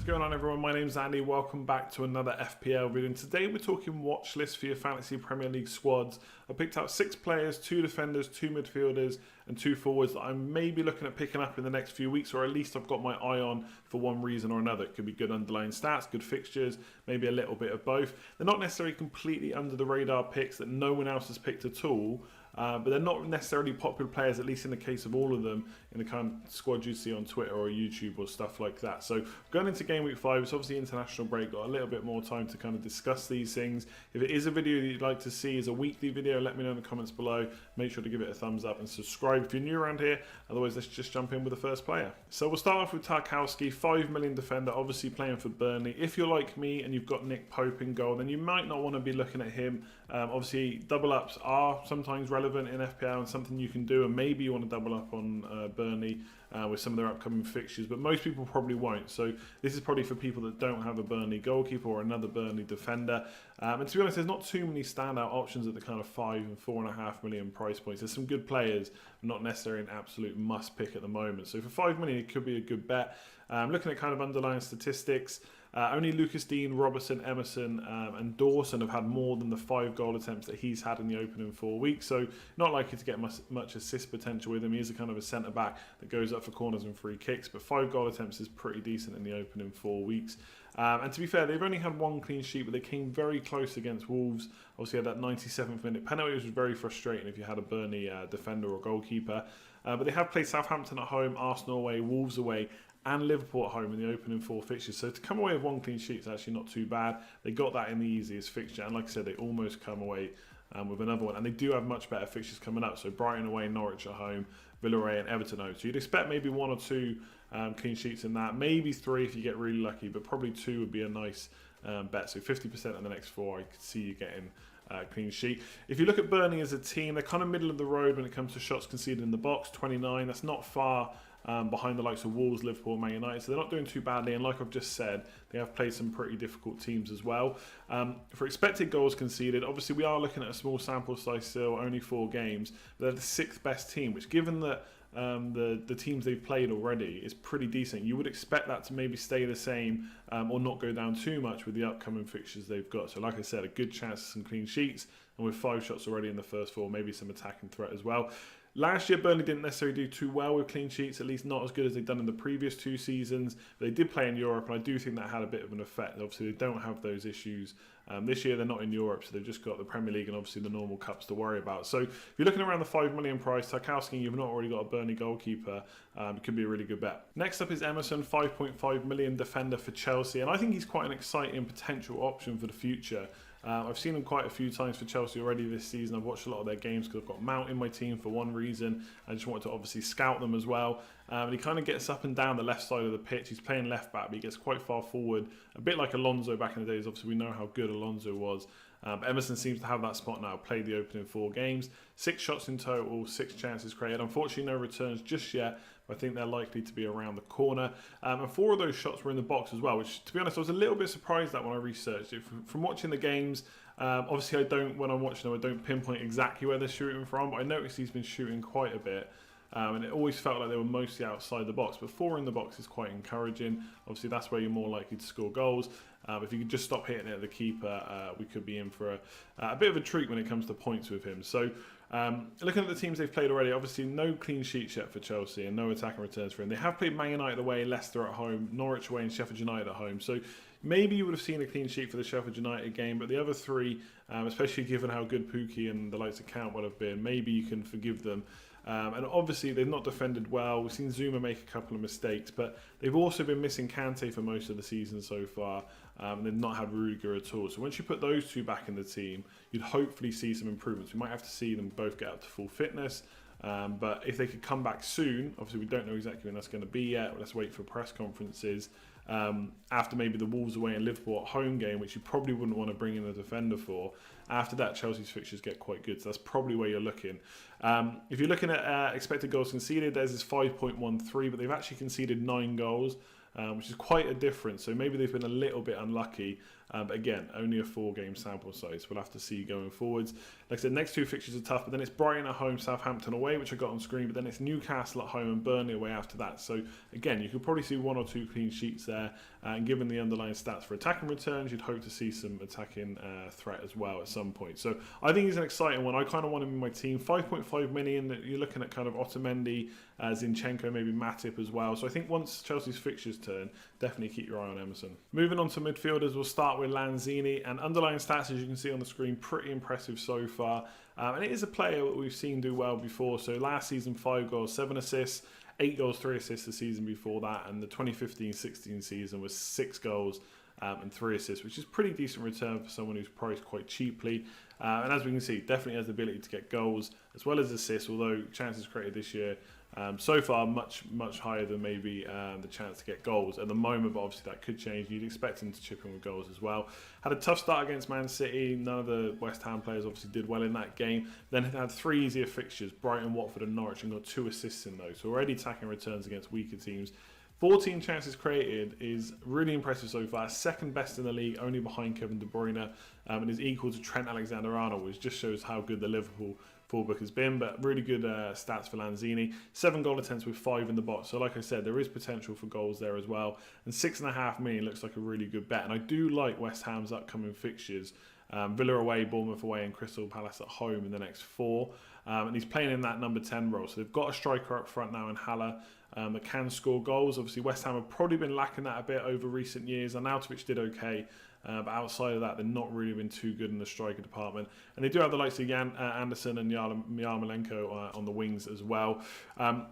going on, everyone? My name's Andy. Welcome back to another FPL video. And today we're talking watch list for your fantasy Premier League squads. I picked out 6 players, 2 defenders, 2 midfielders, and 2 forwards that I'm maybe looking at picking up in the next few weeks, or at least I've got my eye on for one reason or another. It could be good underlying stats, good fixtures, maybe a little bit of both. They're not necessarily completely under the radar picks that no one else has picked at all. But they're not necessarily popular players, at least in the case of all of them, in the kind of squad you see on Twitter or YouTube or stuff like that. So going into Gameweek 5, it's obviously international break, got a little bit more time to kind of discuss these things. If it is a video that you'd like to see as a weekly video, let me know in the comments below. Make sure to give it a thumbs up and subscribe if you're new around here. Otherwise, let's just jump in with the first player. So we'll start off with Tarkowski, 5 million defender, obviously playing for Burnley. If you're like me and you've got Nick Pope in goal, then you might not want to be looking at him. Obviously, double ups are sometimes relevant in FPL and something you can do, and maybe you want to double up on Burnley with some of their upcoming fixtures, but most people probably won't. So this is probably for people that don't have a Burnley goalkeeper or another Burnley defender. And to be honest, there's not too many standout options at the kind of 5 and 4.5 million price points. There's some good players, not necessarily an absolute must pick at the moment. So for 5 million, it could be a good bet. Looking at kind of underlying statistics, only Lucas Dean, Robertson, Emerson and Dawson have had more than the 5 goal attempts that he's had in the opening 4 weeks, so not likely to get much assist potential with him. He is a kind of a centre-back that goes up for corners and free kicks, but 5 goal attempts is pretty decent in the opening 4 weeks. And to be fair, they've only had 1 clean sheet, but they came very close against Wolves. Obviously had that 97th minute penalty, which was very frustrating if you had a Burnley defender or goalkeeper. But they have played Southampton at home, Arsenal away, Wolves away, and Liverpool at home in the opening 4 fixtures. So to come away with 1 clean sheet is actually not too bad. They got that in the easiest fixture, and like I said, they almost come away with another one. And they do have much better fixtures coming up. So Brighton away, Norwich at home, Villarreal and Everton home. So you'd expect maybe 1 or 2 clean sheets in that. Maybe 3 if you get really lucky, but probably 2 would be a nice bet. So 50% in the next 4, I could see you getting clean sheet. If you look at Burnley as a team, they're kind of middle of the road when it comes to shots conceded in the box, 29. That's not far behind the likes of Wolves, Liverpool, Man United. So they're not doing too badly. And like I've just said, they have played some pretty difficult teams as well. For expected goals conceded, obviously we are looking at a small sample size still, only 4 games. But they're the 6th best team, which given that the teams they've played already is pretty decent. You would expect that to maybe stay the same or not go down too much with the upcoming fixtures they've got. So like I said, a good chance of some clean sheets, and with 5 shots already in the first 4, maybe some attacking threat as well. Last year, Burnley didn't necessarily do too well with clean sheets, at least not as good as they've done in the previous 2 seasons. But they did play in Europe, and I do think that had a bit of an effect. Obviously, they don't have those issues. This year, they're not in Europe, so they've just got the Premier League and obviously the normal cups to worry about. So if you're looking around the 5 million price, Tarkowski, you've not already got a Burnley goalkeeper, it could be a really good bet. Next up is Emerson, 5.5 million defender for Chelsea, and I think he's quite an exciting potential option for the future. I've seen him quite a few times for Chelsea already this season. I've watched a lot of their games because I've got Mount in my team for one reason. I just wanted to obviously scout them as well. And he kind of gets up and down the left side of the pitch. He's playing left back, but he gets quite far forward. A bit like Alonso back in the days. Obviously, we know how good Alonso was. Emerson seems to have that spot now. Played the opening 4 games. 6 shots in total, 6 chances created. Unfortunately, no returns just yet, but I think they're likely to be around the corner. And 4 of those shots were in the box as well, which, to be honest, I was a little bit surprised at when I researched it. From watching the games, obviously, when I'm watching them, I don't pinpoint exactly where they're shooting from, but I noticed he's been shooting quite a bit. And it always felt like they were mostly outside the box, but 4 in the box is quite encouraging. Obviously, that's where you're more likely to score goals. If you could just stop hitting it at the keeper, we could be in for a bit of a treat when it comes to points with him. So, looking at the teams they've played already, obviously no clean sheets yet for Chelsea and no attacking returns for him. They have played Man United away, Leicester at home, Norwich away and Sheffield United at home. So maybe you would have seen a clean sheet for the Sheffield United game, but the other 3, especially given how good Pukki and the likes of Count would have been, maybe you can forgive them. And obviously they've not defended well. We've seen Zuma make a couple of mistakes, but they've also been missing Kante for most of the season so far. They've not had Rudiger at all. So once you put those 2 back in the team, you'd hopefully see some improvements. We might have to see them both get up to full fitness. But if they could come back soon, obviously we don't know exactly when that's going to be yet. Let's wait for press conferences after maybe the Wolves away and Liverpool at home game, which you probably wouldn't want to bring in a defender for. After that, Chelsea's fixtures get quite good, so that's probably where you're looking. If you're looking at expected goals conceded, theirs is 5.13, but they've actually conceded 9 goals. which is quite a difference. So maybe they've been a little bit unlucky. But again, only a 4-game sample size. We'll have to see going forwards. Like I said, next 2 fixtures are tough, but then it's Brighton at home, Southampton away, which I got on screen, but then it's Newcastle at home and Burnley away after that. So again, you could probably see 1 or 2 clean sheets there. And given the underlying stats for attacking returns, you'd hope to see some attacking threat as well at some point. So I think he's an exciting one. I kind of want him in my team. 5.5 million, you're looking at kind of Otamendi, Zinchenko, maybe Matip as well. So I think once Chelsea's fixtures turn, definitely keep your eye on Emerson. Moving on to midfielders, we'll start with Lanzini, and underlying stats, as you can see on the screen, pretty impressive so far. And it is a player that we've seen do well before. So last season, 5 goals, 7 assists, 8 goals, 3 assists the season before that, and the 2015-16 season was 6 goals and 3 assists, which is pretty decent return for someone who's priced quite cheaply. And as we can see, definitely has the ability to get goals as well as assists, although chances created this year so far much higher than maybe the chance to get goals at the moment, but obviously that could change. You'd expect him to chip in with goals as well. Had a tough start against Man City. None of the West Ham players obviously did well in that game. Then had 3 easier fixtures, Brighton, Watford and Norwich, and got 2 assists in those. So already attacking returns against weaker teams. 14 chances created is really impressive so far. Second best in the league, only behind Kevin De Bruyne, and is equal to Trent Alexander-Arnold, which just shows how good the Liverpool fullback has been. But really good stats for Lanzini. 7 goal attempts with 5 in the box. So like I said, there is potential for goals there as well. And 6.5 million looks like a really good bet. And I do like West Ham's upcoming fixtures. Villa away, Bournemouth away and Crystal Palace at home in the next 4. And he's playing in that number 10 role. So they've got a striker up front now in Haller that can score goals. Obviously, West Ham have probably been lacking that a bit over recent years. Arnautovic did okay. But outside of that, they've not really been too good in the striker department. And they do have the likes of Jan Anderson and Yarmolenko on the wings as well.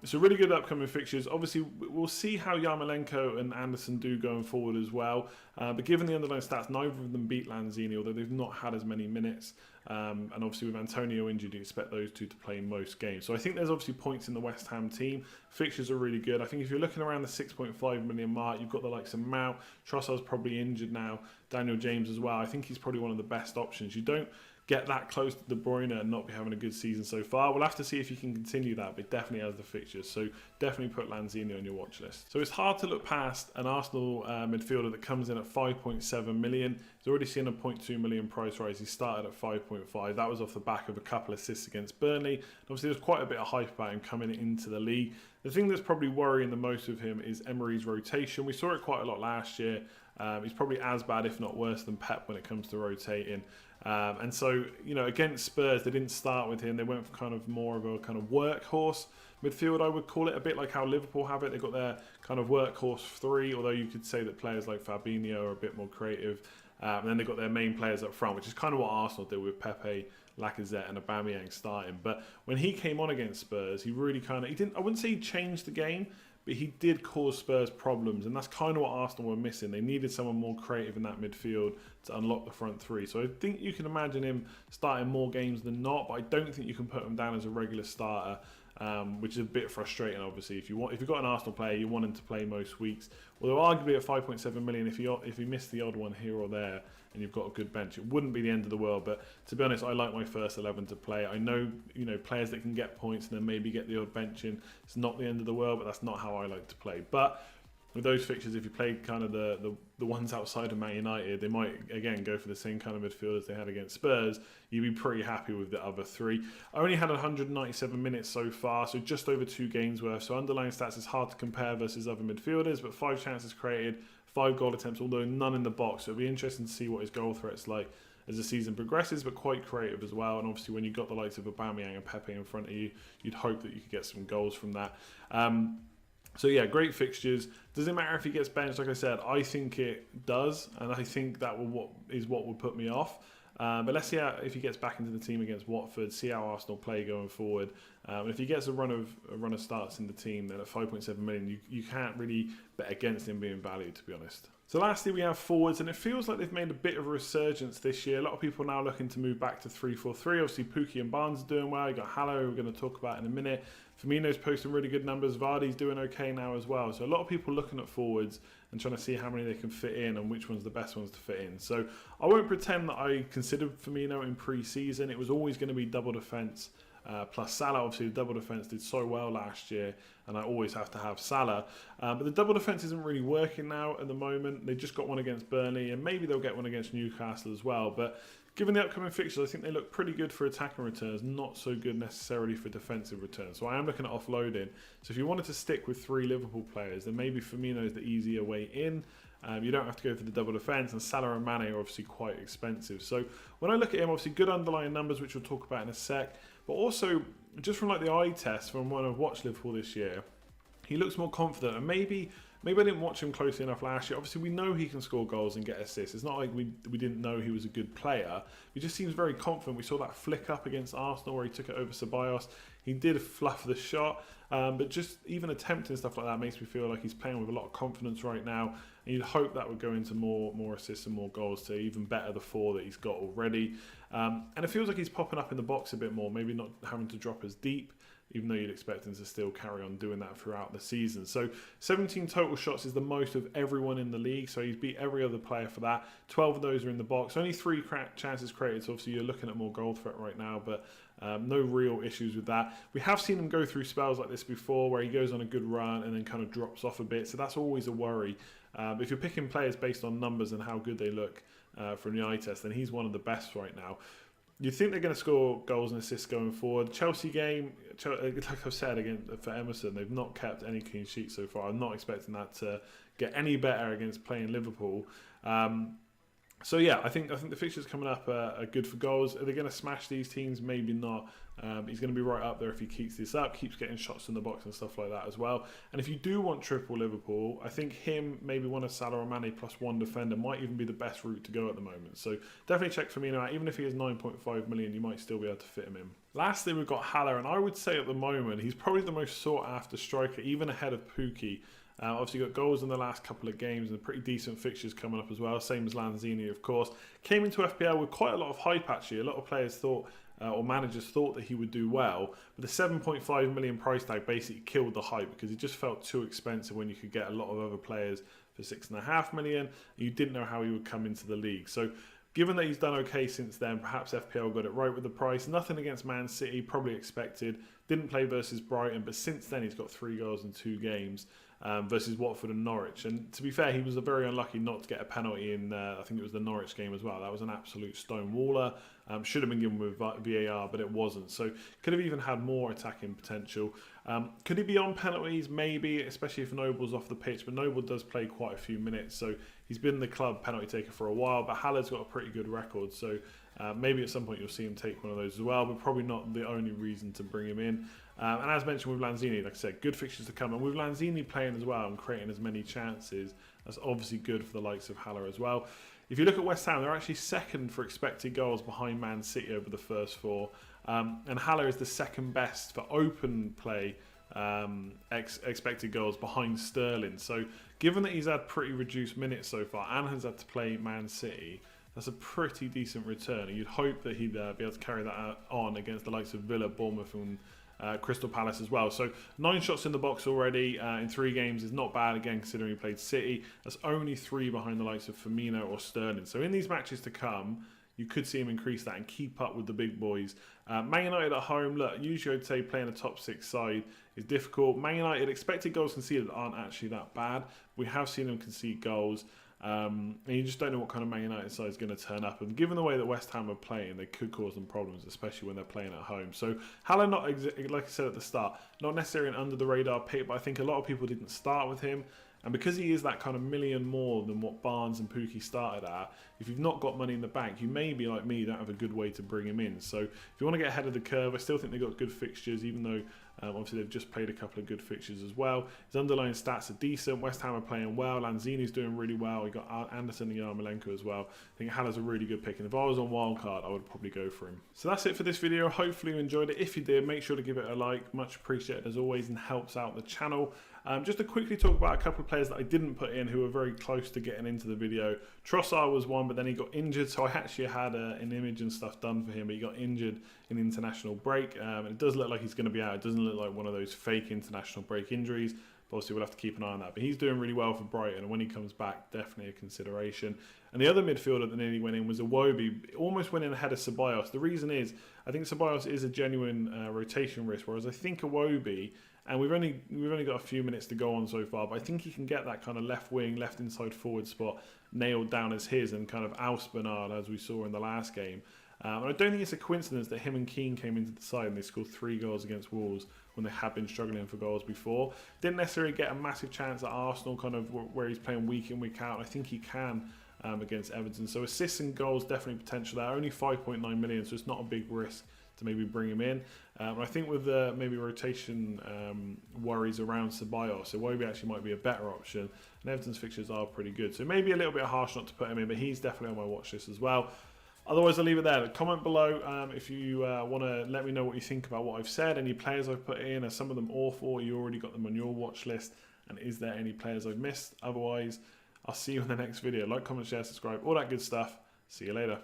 So really good upcoming fixtures. Obviously, we'll see how Yarmolenko and Anderson do going forward as well. But given the underlying stats, neither of them beat Lanzini, although they've not had as many minutes. And obviously with Antonio injured, you expect those two to play most games. So I think there's obviously points in the West Ham team. Fixtures are really good. I think if you're looking around the 6.5 million mark, you've got the likes of Mount. Trossard's probably injured now. Daniel James as well. I think he's probably one of the best options. You don't get that close to De Bruyne and not be having a good season so far. We'll have to see if you can continue that, but definitely has the fixtures. So definitely put Lanzini on your watch list. So it's hard to look past an Arsenal midfielder that comes in at 5.7 million. He's already seen a 0.2 million price rise. He started at 5.5. That was off the back of a couple of assists against Burnley. And obviously there's quite a bit of hype about him coming into the league. The thing that's probably worrying the most of him is Emery's rotation. We saw it quite a lot last year. He's probably as bad, if not worse, than Pep when it comes to rotating. And so, you know, against Spurs, they didn't start with him. They went for kind of more of a kind of workhorse midfield, I would call it, a bit like how Liverpool have it. They've got their kind of workhorse 3, although you could say that players like Fabinho are a bit more creative. And then they've got their main players up front, which is kind of what Arsenal did with Pepe, Lacazette and Aubameyang starting. But when he came on against Spurs, he really kind of, I wouldn't say he changed the game, but he did cause Spurs problems, and that's kind of what Arsenal were missing. They needed someone more creative in that midfield to unlock the front 3. So I think you can imagine him starting more games than not, but I don't think you can put him down as a regular starter, which is a bit frustrating, obviously. If you've got an Arsenal player, you want him to play most weeks. Although arguably at 5.7 million, if you miss the odd one here or there, and you've got a good bench, it wouldn't be the end of the world. But to be honest, I like my first 11 to play. I know, you know, players that can get points and then maybe get the odd bench in. It's not the end of the world, but that's not how I like to play. But with those fixtures, if you play kind of the ones outside of Man United, they might again go for the same kind of midfielders they had against Spurs. You'd be pretty happy with the other 3. I only had 197 minutes so far, so just over 2 games worth. So underlying stats is hard to compare versus other midfielders, but 5 chances created, 5 goal attempts, although none in the box. So it'll be interesting to see what his goal threat's like as the season progresses, but quite creative as well. And obviously when you've got the likes of Aubameyang and Pepe in front of you, you'd hope that you could get some goals from that. So yeah, great fixtures. Does it matter if he gets benched? Like I said, I think it does, and I think that is what would put me off. But let's see if he gets back into the team against Watford. See how Arsenal play going forward. And if he gets a run of starts in the team, then at 5.7 million, you can't really bet against him being valued, to be honest. So lastly, we have forwards, and it feels like they've made a bit of a resurgence this year. A lot of people now looking to move back to 3-4-3. Obviously, Pukki and Barnes are doing well. You got Haller, who we're going to talk about in a minute. Firmino's posting really good numbers. Vardy's doing okay now as well. So a lot of people looking at forwards and trying to see how many they can fit in and which one's the best ones to fit in. So I won't pretend that I considered Firmino in pre-season. It was always going to be double defence plus Salah. Obviously, the double defence did so well last year, and I always have to have Salah. But the double defence isn't really working now at the moment. They just got one against Burnley, and maybe they'll get one against Newcastle as well. But given the upcoming fixtures, I think they look pretty good for attacking returns, not so good necessarily for defensive returns. So I am looking at offloading. So if you wanted to stick with 3 Liverpool players, then maybe Firmino is the easier way in. You don't have to go for the double defence, and Salah and Mane are obviously quite expensive. So when I look at him, obviously good underlying numbers, which we'll talk about in a sec, but also just from like the eye test from when I've watched Liverpool this year, he looks more confident, and maybe I didn't watch him closely enough last year. Obviously, we know he can score goals and get assists. It's not like we didn't know he was a good player. He just seems very confident. We saw that flick up against Arsenal where he took it over Ceballos. He did fluff the shot, but just even attempting stuff like that makes me feel like he's playing with a lot of confidence right now. And you'd hope that would go into more assists and more goals to even better the 4 that he's got already. And it feels like he's popping up in the box a bit more, maybe not having to drop as deep, even though you'd expect him to still carry on doing that throughout the season. So 17 total shots is the most of everyone in the league, so he's beat every other player for that. 12 of those are in the box. Only 3 chances created, so obviously you're looking at more goal threat right now, but no real issues with that. We have seen him go through spells like this before, where he goes on a good run and then kind of drops off a bit, so that's always a worry. If you're picking players based on numbers and how good they look from the eye test, then he's one of the best right now. You think they're going to score goals and assists going forward. Chelsea game, like I've said, again for Emerson, they've not kept any clean sheets so far. I'm not expecting that to get any better against playing Liverpool. So yeah, I think the fixtures coming up are good for goals. Are they going to smash these teams? Maybe not. He's going to be right up there if he keeps this up, keeps getting shots in the box and stuff like that as well. And if you do want triple Liverpool, I think him, maybe one of Salah or Mane plus 1 defender might even be the best route to go at the moment. So definitely check Firmino out. Even if he is 9.5 million, you might still be able to fit him in. Lastly, we've got Haller, and I would say at the moment he's probably the most sought after striker, even ahead of Pukki. Obviously got goals in the last couple of games and pretty decent fixtures coming up as well, same as Lanzini of course. Came into FPL with quite a lot of hype actually. A lot of players thought, or managers thought that he would do well, but the 7.5 million price tag basically killed the hype because he just felt too expensive when you could get a lot of other players for 6.5 million. And you didn't know how he would come into the league. So given that he's done okay since then, perhaps FPL got it right with the price. Nothing against Man City, probably expected. Didn't play versus Brighton, but since then he's got 3 goals in 2 games. Versus Watford and Norwich. And to be fair, he was very unlucky not to get a penalty in, I think it was the Norwich game as well. That was an absolute stonewaller. Should have been given with VAR, but it wasn't. So could have even had more attacking potential. Could he be on penalties? Maybe, especially if Noble's off the pitch. But Noble does play quite a few minutes. So he's been the club penalty taker for a while. But Haller's got a pretty good record. So maybe at some point you'll see him take one of those as well. But probably not the only reason to bring him in. And as mentioned with Lanzini, like I said, good fixtures to come. And with Lanzini playing as well and creating as many chances, that's obviously good for the likes of Haller as well. If you look at West Ham, they're actually second for expected goals behind Man City over the first 4. And Haller is the second best for open play expected goals behind Sterling. So given that he's had pretty reduced minutes so far and has had to play Man City, that's a pretty decent return. And you'd hope that he'd be able to carry that on against the likes of Villa, Bournemouth and Crystal Palace as well. So 9 shots in the box already in 3 games is not bad, again, considering he played City. That's only 3 behind the likes of Firmino or Sterling. So in these matches to come, you could see him increase that and keep up with the big boys. Man United at home, look, usually I'd say playing a top 6 side is difficult. Man United, expected goals conceded aren't actually that bad. We have seen them concede goals. And you just don't know what kind of Man United side is going to turn up. And given the way that West Ham are playing, they could cause them problems, especially when they're playing at home. So Haller, not like I said at the start, not necessarily an under-the-radar pick, but I think a lot of people didn't start with him. And because he is that kind of million more than what Barnes and Pukki started at, if you've not got money in the bank, you may be like me, you don't have a good way to bring him in. So if you want to get ahead of the curve, I still think they've got good fixtures, even though obviously they've just played a couple of good fixtures as well. His underlying stats are decent. West Ham are playing well. Lanzini's doing really well. We got Anderson and Yarmolenko as well. I think Haller's a really good pick. And if I was on wildcard, I would probably go for him. So that's it for this video. Hopefully you enjoyed it. If you did, make sure to give it a like. Much appreciated as always and helps out the channel. Just to quickly talk about a couple of players that I didn't put in who were very close to getting into the video. Trossard was one, but then he got injured, so I actually had an image and stuff done for him, but he got injured an international break. And it does look like he's going to be out. It doesn't look like one of those fake international break injuries. But obviously, we'll have to keep an eye on that. But he's doing really well for Brighton, and when he comes back, definitely a consideration. And the other midfielder that nearly went in was Iwobi, almost went in ahead of Ceballos. The reason is, I think Ceballos is a genuine rotation risk, whereas I think Iwobi, and we've only got a few minutes to go on so far, but I think he can get that kind of left wing, left inside forward spot nailed down as his and kind of oust Bernard, as we saw in the last game. And I don't think it's a coincidence that him and Keane came into the side and they scored 3 goals against Wolves when they had been struggling for goals before. Didn't necessarily get a massive chance at Arsenal, kind of where he's playing week in, week out. I think he can against Everton. So assists and goals, definitely potential there. Only 5.9 million, so it's not a big risk to maybe bring him in. I think with the maybe rotation worries around Ceballos, Iwobi actually might be a better option. And Everton's fixtures are pretty good. So maybe a little bit harsh not to put him in, but he's definitely on my watch list as well. Otherwise, I'll leave it there. Comment below if you want to let me know what you think about what I've said. Any players I've put in, are some of them awful? You already got them on your watch list? And is there any players I've missed? Otherwise, I'll see you in the next video. Like, comment, share, subscribe, all that good stuff. See you later.